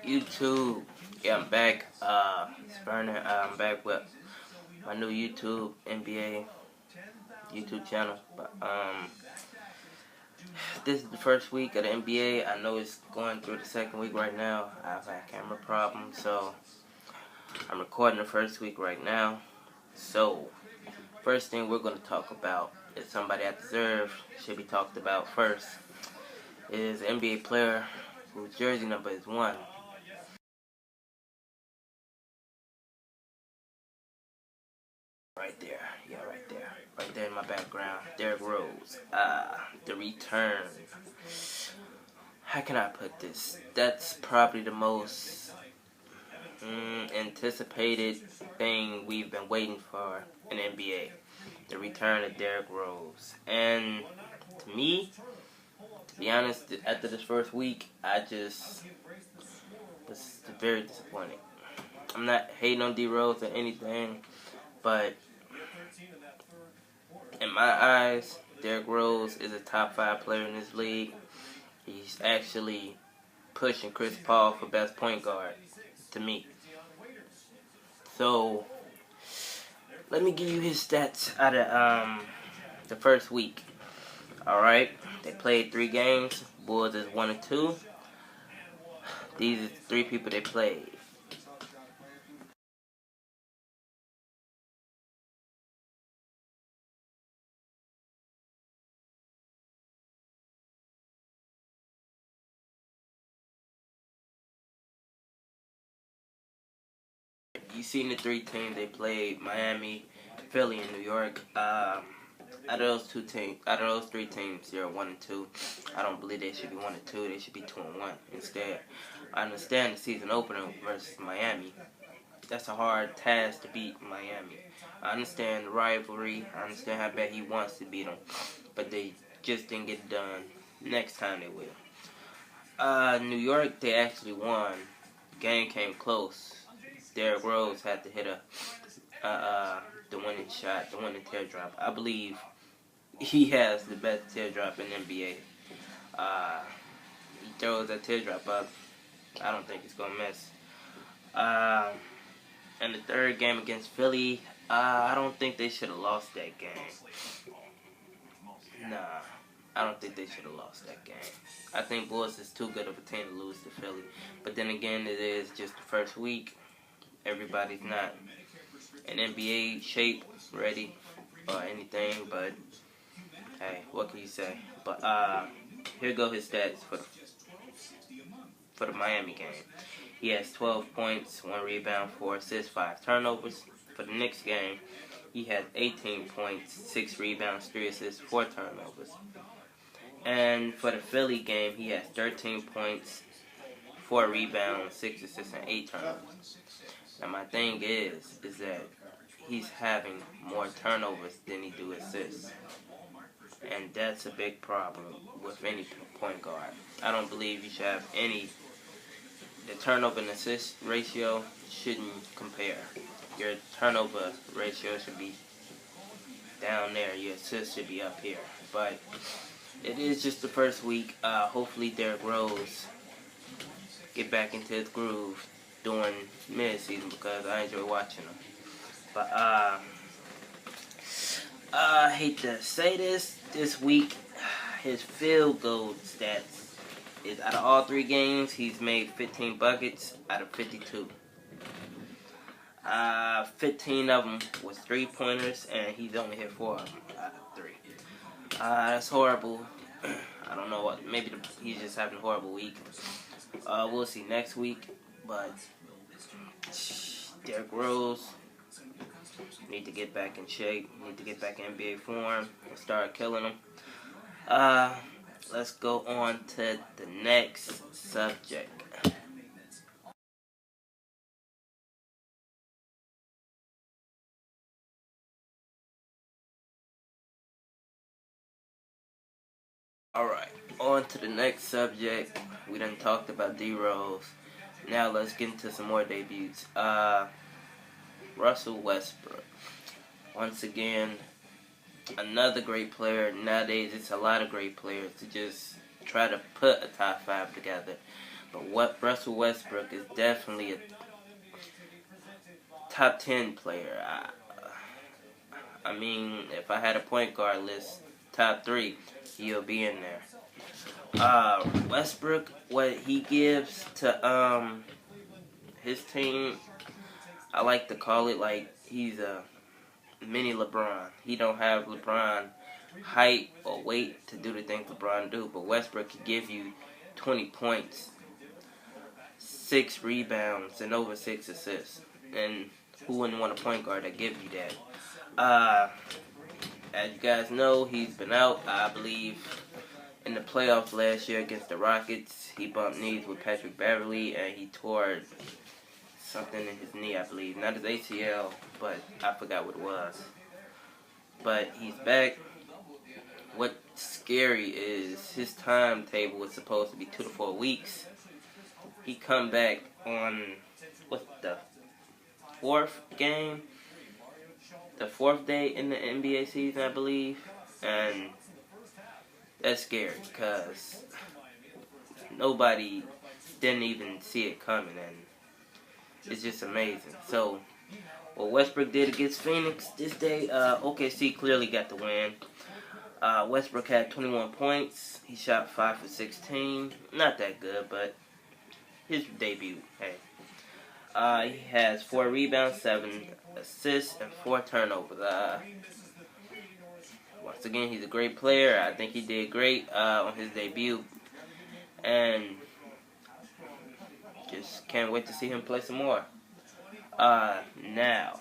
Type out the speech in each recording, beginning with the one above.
YouTube? Yeah, I'm back. It's Vernon. I'm back with my new YouTube NBA YouTube channel. But this is the first week of the NBA. I know it's going through the second week right now. I've had camera problems, so I'm recording the first week right now. So, first thing we're going to talk about is somebody I deserve should be talked about first. Is an NBA player whose jersey number is 1. Right there, yeah, right there in my background. Derrick Rose, the return. How can I put this? That's probably the most anticipated thing we've been waiting for in the NBA. The return of Derrick Rose. And to me, to be honest, after this first week, I just was very disappointed. I'm not hating on D Rose or anything, but in my eyes, Derrick Rose is a top 5 player in this league. He's actually pushing Chris Paul for best point guard, to me. So, let me give you his stats out of the first week. Alright, they played 3 games. Bulls is 1-2. These are the 3 people they played. You seen the 3 teams they played: Miami, Philly, and New York. Out of those 3 teams, they're 1-2. I don't believe they should be 1-2. They should be 2-1 instead. I understand the season opener versus Miami. That's a hard task to beat Miami. I understand the rivalry. I understand how bad he wants to beat them, but they just didn't get it done. Next time they will. New York, they actually won. Game came close. Derrick Rose had to hit the winning shot, the winning teardrop. I believe he has the best teardrop in the NBA. He throws that teardrop up. I don't think it's gonna miss. And the third game against Philly, I don't think they should have lost that game. Nah, I don't think they should have lost that game. I think Bulls is too good of a team to lose to Philly. But then again, it is just the first week. Everybody's not in NBA shape, ready, or anything. But hey, what can you say? But here go his stats for the Miami game. He has 12 points, 1 rebound, 4 assists, 5 turnovers. For the Knicks game, he has 18 points, 6 rebounds, 3 assists, 4 turnovers. And for the Philly game, he has 13 points, 4 rebounds, 6 assists, and 8 turnovers. Now my thing is that he's having more turnovers than he do assists. And that's a big problem with any point guard. I don't believe you should have any. The turnover and assist ratio shouldn't compare. Your turnover ratio should be down there. Your assist should be up here. But it is just the first week. Hopefully Derrick Rose get back into his groove during mid-season because I enjoy watching him. But I hate to say this week, his field goal stats is out of all 3 games, he's made 15 buckets out of 52. 15 of them was 3-pointers, and he's only hit 4 of them out of 3. That's horrible. I don't know what. Maybe he's just having a horrible week. We'll see next week. But Derrick Rose need to get back in shape. Need to get back in NBA form and start killing them. Let's go on to the next subject. Alright, on to the next subject. We done talked about D Rose. Now let's get into some more debuts. Russell Westbrook. Once again, another great player. Nowadays, it's a lot of great players to just try to put a top 5 together. But what Russell Westbrook is definitely a top 10 player. I mean, if I had a point guard list, top 3, he'll be in there. Westbrook, what he gives to his team, I like to call it like he's a mini LeBron. He don't have LeBron height or weight to do the things LeBron do, but Westbrook can give you 20 points, 6 rebounds, and over 6 assists. And who wouldn't want a point guard that give you that? As you guys know, he's been out. I believe in the playoffs last year against the Rockets, he bumped knees with Patrick Beverly, and he tore something in his knee, I believe. Not his ACL, but I forgot what it was. But he's back. What's scary is his timetable was supposed to be 2 to 4 weeks. He come back on, what's the 4th game? The 4th day in the NBA season, I believe. And that's scary because nobody didn't even see it coming, and it's just amazing. So, what Westbrook did against Phoenix this day, OKC clearly got the win. Westbrook had 21 points. He shot 5 for 16. Not that good, but his debut, hey. He has 4 rebounds, 7 assists, and 4 turnovers. Once again, he's a great player. I think he did great on his debut. And just can't wait to see him play some more. Now,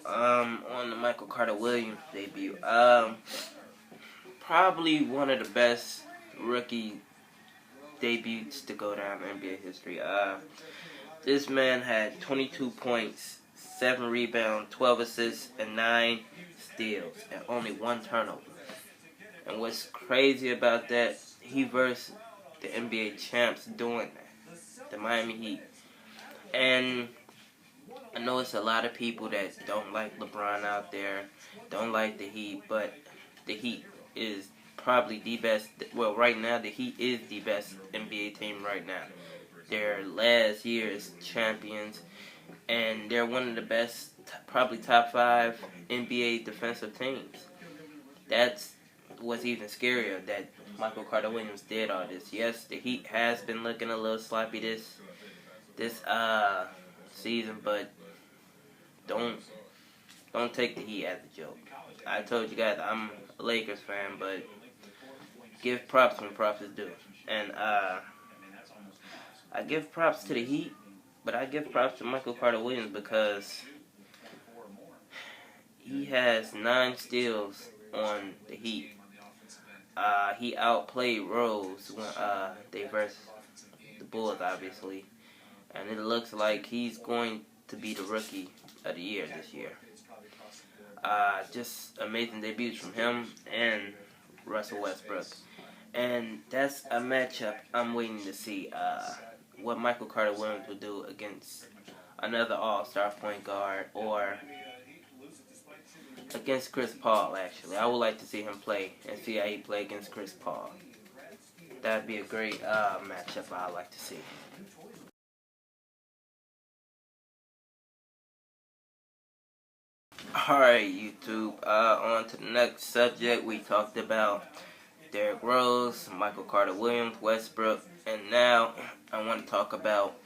on the Michael Carter Williams debut. Probably one of the best rookie debuts to go down in NBA history. This man had 22 points, 7 rebounds, 12 assists, and 9 steals, and only 1 turnover. And what's crazy about that, he versed the NBA champs doing that, the Miami Heat. And I know it's a lot of people that don't like LeBron out there, don't like the Heat, but the Heat is probably the best. Well, right now, the Heat is the best NBA team right now. They're last year's champions, and they're one of the best, probably top 5 NBA defensive teams. That's what's even scarier, that Michael Carter Williams did all this. Yes, the Heat has been looking a little sloppy this season, but don't take the Heat as a joke. I told you guys I'm a Lakers fan, but give props when props is due. And I give props to the Heat, but I give props to Michael Carter Williams because he has 9 steals on the Heat. He outplayed Rose when they versed the Bulls, obviously. And it looks like he's going to be the rookie of the year this year. Just amazing debuts from him and Russell Westbrook. And that's a matchup I'm waiting to see what Michael Carter Williams will do against another all-star point guard, or against Chris Paul, actually. I would like to see him play and see how he play against Chris Paul. That would be a great matchup I'd like to see. Alright, YouTube, on to the next subject. We talked about Derrick Rose, Michael Carter Williams, Westbrook, and now I want to talk about,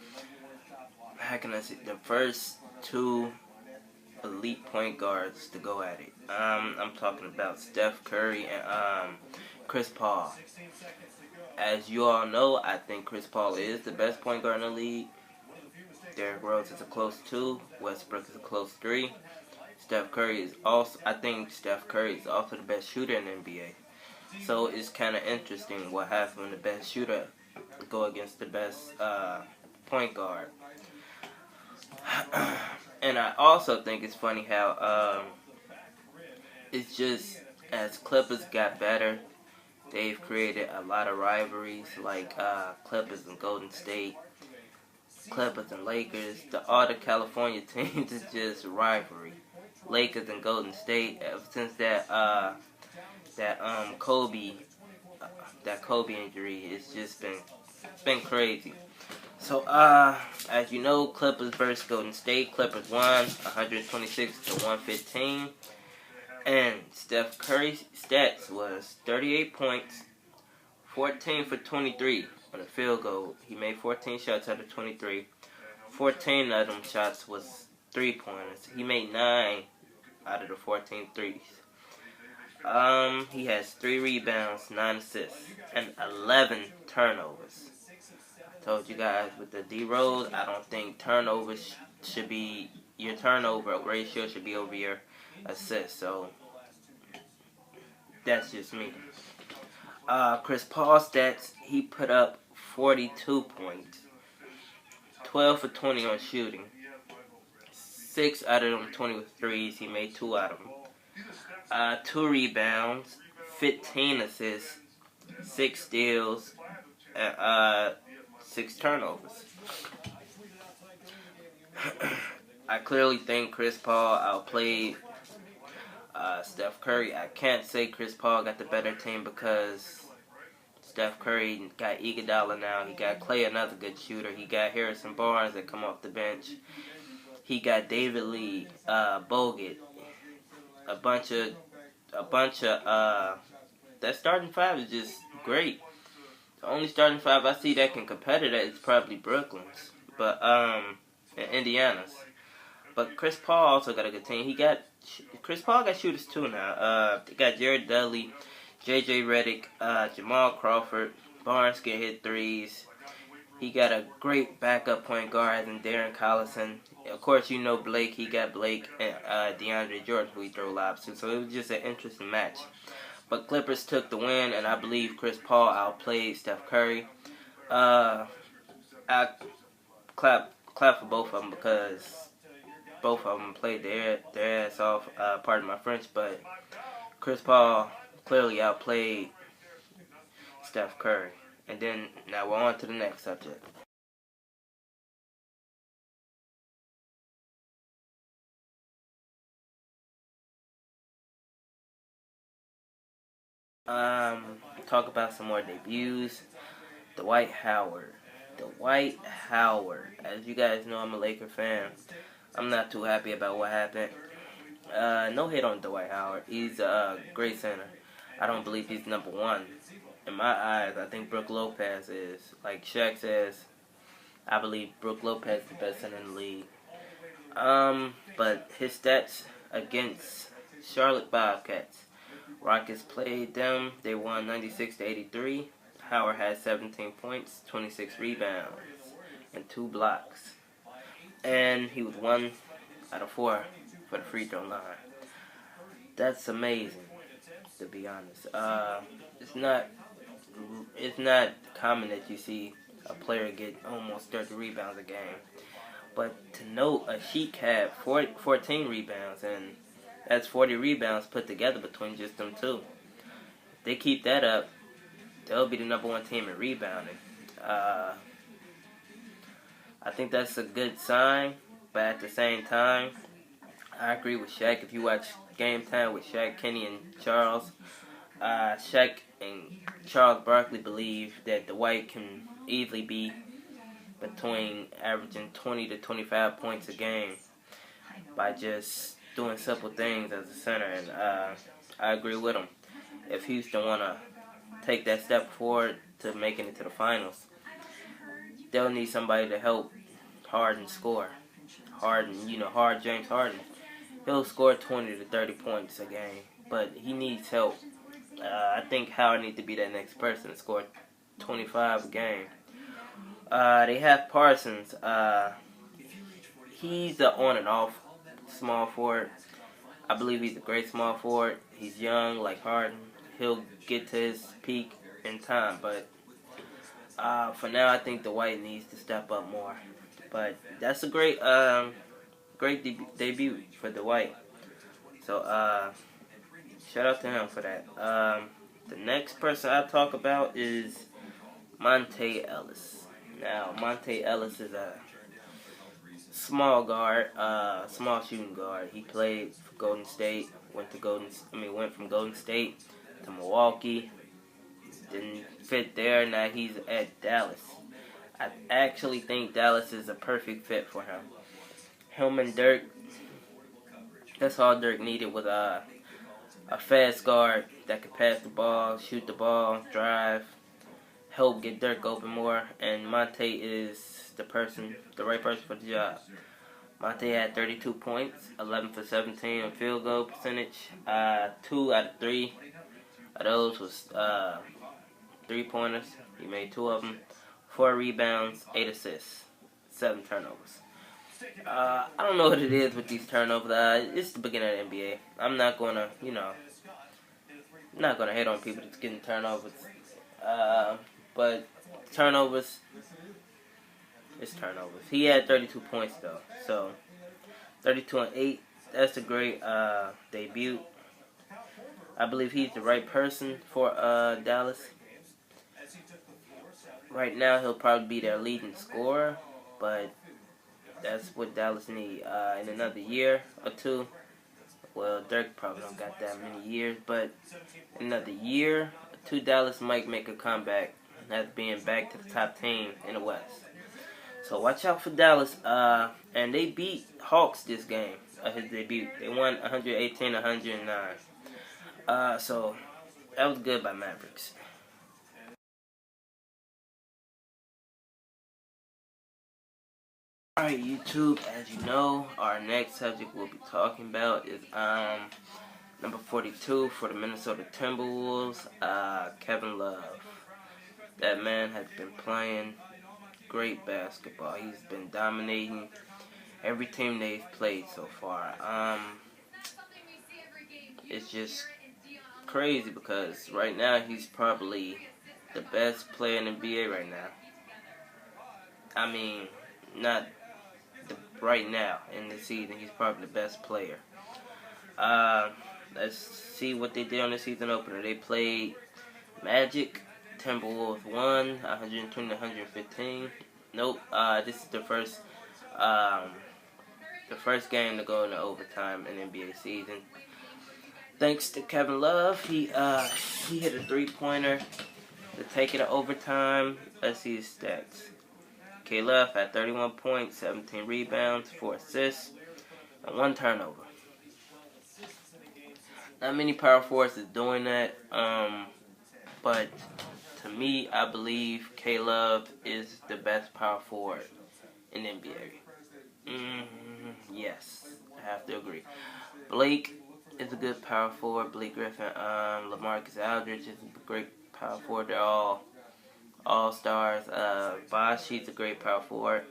how can I say, the first 2 elite point guards to go at it. I'm talking about Steph Curry and Chris Paul. As you all know, I think Chris Paul is the best point guard in the league. Derrick Rose is a close 2. Westbrook is a close 3. I think Steph Curry is also the best shooter in the NBA. So it's kind of interesting what happens when the best shooter go against the best point guard. And I also think it's funny how it's just, as Clippers got better, they've created a lot of rivalries, like Clippers and Golden State, Clippers and Lakers. All the California teams is just rivalry. Lakers and Golden State, ever since that Kobe that Kobe injury, it's just been crazy. So, as you know, Clippers versus Golden State. Clippers won 126 to 115. And Steph Curry's stats was 38 points, 14 for 23 on a field goal. He made 14 shots out of 23. 14 of them shots was 3-pointers. He made 9 out of the 14 threes. He has 3 rebounds, 9 assists, and 11 turnovers. I told you guys with the D-Rose, I don't think turnovers should be, your turnover ratio should be over your assist. So that's just me. Chris Paul stats, he put up 42 points, 12 for 20 on shooting. 6 out of them 20 with threes. He made 2 out of them. 2 rebounds, 15 assists, 6 steals, and 6 turnovers. I clearly think Chris Paul outplayed Steph Curry. I can't say Chris Paul got the better team because Steph Curry got Iguodala now. He got Clay, another good shooter. He got Harrison Barnes that come off the bench. He got David Lee, Bogut, a bunch of that starting five is just great. The only starting five I see that can compare to that is probably Brooklyn's, but and Indiana's. But Chris Paul also got a good team. Chris Paul got shooters too now. They got Jared Dudley, J.J. Redick, Jamal Crawford. Barnes can hit threes. He got a great backup point guard in Darren Collison. Of course, you know Blake. He got Blake and DeAndre Jordan, who he throw lobs to. So it was just an interesting match. But Clippers took the win, and I believe Chris Paul outplayed Steph Curry. I clap for both of them because both of them played their ass off. Pardon my French, but Chris Paul clearly outplayed Steph Curry. And then, now we're on to the next subject. Talk about some more debuts. Dwight Howard. As you guys know, I'm a Laker fan. I'm not too happy about what happened. No hate on Dwight Howard. He's a great center. I don't believe he's number one. In my eyes, I think Brook Lopez is. Like Shaq says, I believe Brook Lopez is the best center in the league. But his stats against Charlotte Bobcats. Rockets played them. They won 96 to 83. Howard had 17 points, 26 rebounds, and 2 blocks. And he was 1 out of 4 for the free throw line. That's amazing, to be honest. It's not common that you see a player get almost 30 rebounds a game. But to note, a Sheik had 14 rebounds, and that's 40 rebounds put together between just them two. If they keep that up, they'll be the number 1 team in rebounding. I think that's a good sign, but at the same time, I agree with Shaq. If you watch Game Time with Shaq, Kenny, and Charles, Shaq and Charles Barkley believe that Dwight can easily be between averaging 20 to 25 points a game by just doing simple things as a center, and I agree with him. If Houston want to take that step forward to making it to the finals, they'll need somebody to help Harden score. James Harden, he'll score 20 to 30 points a game, but he needs help. I think Howard needs to be that next person to score 25 a game. They have Parsons. He's the on and off small forward. I believe he's a great small forward. He's young, like Harden. He'll get to his peak in time, but for now, I think Dwight needs to step up more. But that's a great debut for Dwight. So shout out to him for that. The next person I talk about is Monte Ellis. Now, Monte Ellis is a small guard, small shooting guard. He played for Golden State. Went from Golden State to Milwaukee. didn't fit there. Now he's at Dallas. I actually think Dallas is a perfect fit for him. Him and Dirk, that's all Dirk needed was a fast guard that could pass the ball, shoot the ball, drive, help get Dirk open more. And Monte is the right person for the job. Monte had 32 points, 11 for 17 on field goal percentage. 2 out of 3 of those was 3-pointers. He made 2 of them. 4 rebounds, 8 assists, 7 turnovers. I don't know what it is with these turnovers. It's the beginning of the NBA. I'm not gonna, not gonna hate on people that's getting turnovers. But turnovers, it's turnovers. He had 32 points though, so 32 and 8. That's a great debut. I believe he's the right person for Dallas. Right now, he'll probably be their leading scorer, but that's what Dallas need in another year or two. Well, Dirk probably don't got that many years, but in another year or two, Dallas might make a comeback as being back to the top team in the West. So watch out for Dallas. And they beat Hawks this game, his debut. They won 118-109. So that was good by Mavericks. Alright, YouTube, as you know, our next subject we'll be talking about is number 42 for the Minnesota Timberwolves, Kevin Love. That man has been playing great basketball. He's been dominating every team they've played so far. It's just crazy because right now he's probably the best player in the NBA right now. I mean, not right now in the season, he's probably the best player. Let's see what they did on the season opener. They played Magic. Timberwolves won 120-115. Nope. This is the first game to go into overtime in NBA season. Thanks to Kevin Love, he hit a 3-pointer to take it to overtime. Let's see his stats. K. Love had 31 points, 17 rebounds, 4 assists, and 1 turnover. Not many power forwards is doing that, but to me, I believe K. Love is the best power forward in the NBA. Yes, I have to agree. Blake is a good power forward. Blake Griffin, LaMarcus Aldridge is a great power forward. They're all stars. Bosh, he's a great power forward.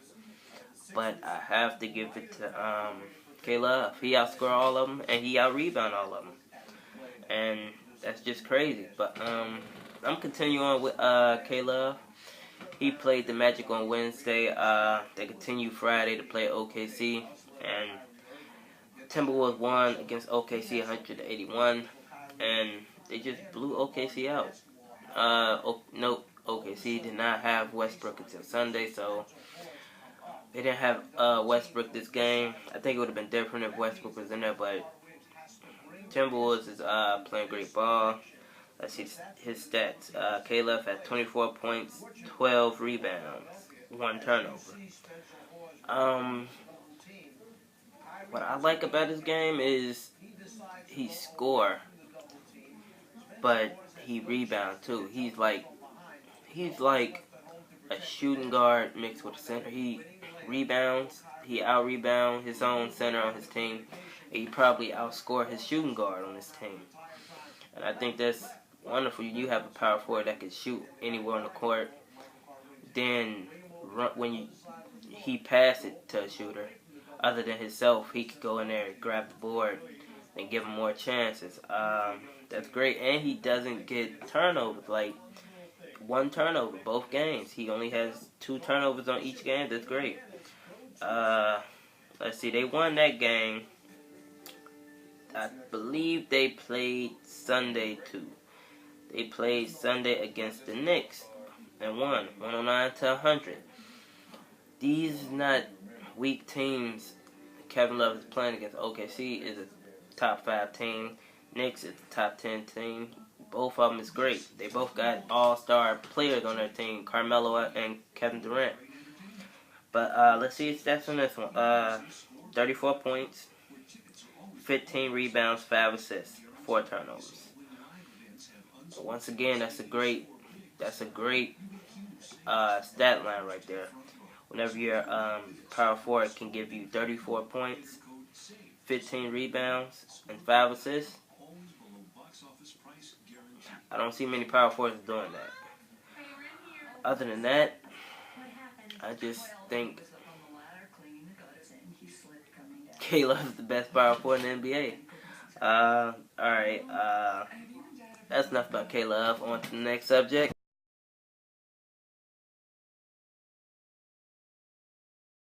But I have to give it to K. Love. He outscored all of them, and he out-rebounded all of them. And that's just crazy. But I'm continuing on with K. Love. He played the Magic on Wednesday. They continue Friday to play OKC. And Timberwolves won against OKC 100-81. And they just blew OKC out. Nope. OKC did not have Westbrook until Sunday, so they didn't have Westbrook this game. I think it would have been different if Westbrook was in there, but Timberwolves is playing great ball. Let's see his stats. K-Love had 24 points, 12 rebounds, 1 turnover. What I like about his game is he score, but he rebound too. He's like a shooting guard mixed with a center. He rebounds. He out-rebound his own center on his team. And he probably outscore his shooting guard on his team. And I think that's wonderful. You have a power forward that can shoot anywhere on the court. Then when he pass it to a shooter, other than himself, he could go in there and grab the board and give him more chances. That's great. And he doesn't get turnovers. Like, 1 turnover both games. He only has 2 turnovers on each game. That's great. Let's see. They won that game. I believe they played Sunday too. They played Sunday against the Knicks and won 109-100. These not weak teams. Kevin Love is playing against. OKC is a top 5 team. Knicks is a top 10 team. both of them is great. They both got all-star players on their team, Carmelo and Kevin Durant. But let's see his stats on this one. 34 points, 15 rebounds, 5 assists, 4 turnovers. Once again, that's a great stat line right there. Whenever your power forward can give you 34 points, 15 rebounds, and 5 assists, I don't see many power forwards doing that. Other than that, I just think K-Love is the best power forward in the NBA. Alright, that's enough about K-Love. On to the next subject.